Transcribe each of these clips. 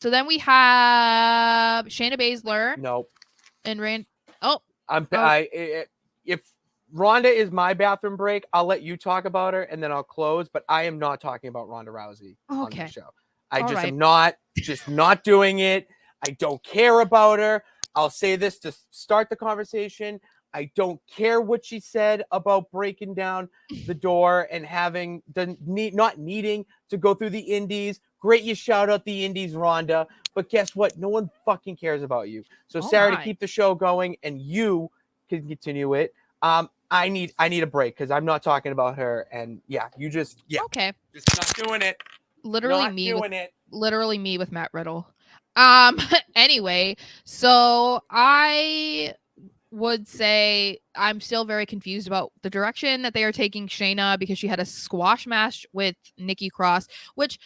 So then we have Shayna Baszler Nope. and Rand. Oh, If Ronda is my bathroom break, I'll let you talk about her and then I'll close. But I am not talking about Ronda Rousey on this okay. show. I All just right. am not doing it. I don't care about her. I'll say this to start the conversation. I don't care what she said about breaking down the door and having not needing to go through the indies. Great, you shout out the indies, Ronda. But guess what? No one fucking cares about you. So Oh Sarah, to my. keep the show going, and you can continue it. I need a break because I'm not talking about her. And just Okay. not doing it. Literally Not me with doing it. Matt Riddle. Anyway, so I would say I'm still very confused about the direction that they are taking Shayna because she had a squash match with Nikki Cross, which,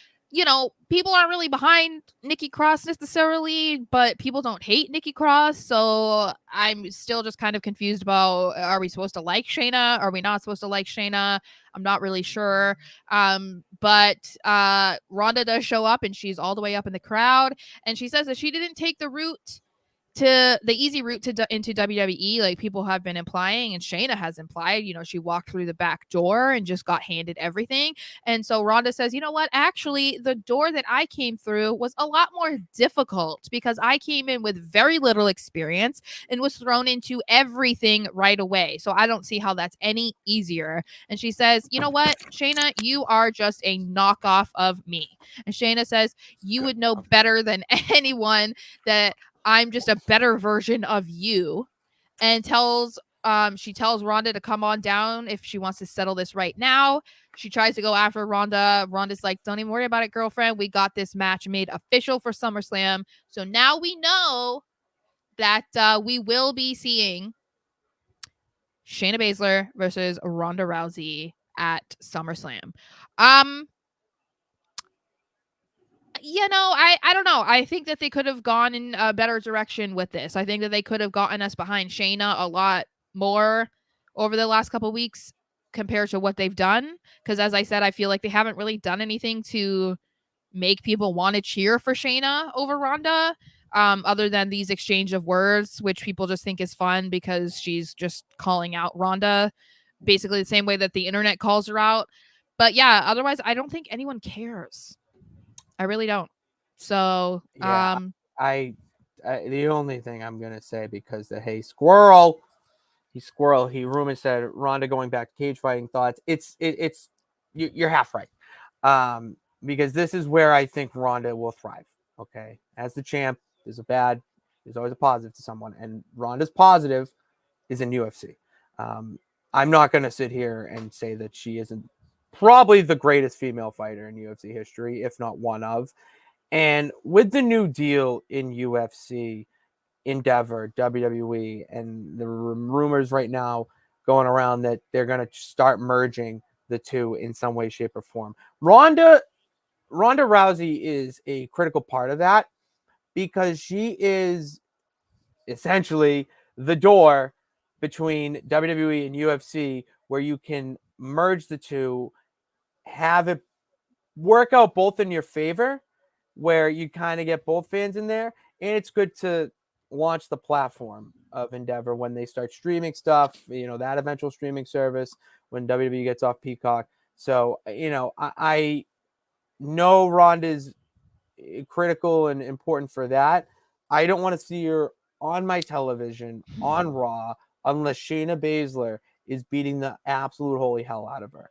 people aren't really behind Nikki Cross necessarily, but people don't hate Nikki Cross. So I'm still just kind of confused about, are we supposed to like Shayna? Are we not supposed to like Shayna? I'm not really sure. But Ronda does show up and she's all the way up in the crowd. And she says that she didn't take the easy route into WWE, like people have been implying, and Shayna has implied. She walked through the back door and just got handed everything. And so Ronda says, you know what? Actually, the door that I came through was a lot more difficult because I came in with very little experience and was thrown into everything right away. So I don't see how that's any easier. And she says, you know what, Shayna, you are just a knockoff of me. And Shayna says, you would know better than anyone that I'm just a better version of you, and she tells Ronda to come on down if she wants to settle this right now. She tries to go after Ronda. Ronda's like, don't even worry about it, girlfriend. We got this match made official for SummerSlam. So now we know that we will be seeing Shayna Baszler versus Ronda Rousey at SummerSlam. Um, I don't know. I think that they could have gone in a better direction with this. I think that they could have gotten us behind Shayna a lot more over the last couple weeks compared to what they've done. Because as I said, I feel like they haven't really done anything to make people want to cheer for Shayna over Ronda. Other than these exchange of words, which people just think is fun because she's just calling out Ronda, basically the same way that the internet calls her out. But yeah, otherwise, I don't think anyone cares. I really don't. So, Yeah, I the only thing I'm gonna say because squirrel, he rumors said Ronda going back to cage fighting thoughts. You're half right, because this is where I think Ronda will thrive. Okay, as the champ, there's always a positive to someone, and Ronda's positive is in UFC. Um, I'm not gonna sit here and say that she isn't probably the greatest female fighter in UFC history, if not one of. And with the new deal in UFC, Endeavor, WWE, and the rumors right now going around that they're going to start merging the two in some way, shape, or form. Ronda Rousey is a critical part of that because she is essentially the door between WWE and UFC where you can merge the two, have it work out both in your favor, where you kind of get both fans in there, and it's good to launch the platform of Endeavor when they start streaming stuff. That eventual streaming service when WWE gets off Peacock. So I know Ronda's critical and important for that. I don't want to see her on my television on Raw unless Shayna Baszler is beating the absolute holy hell out of her.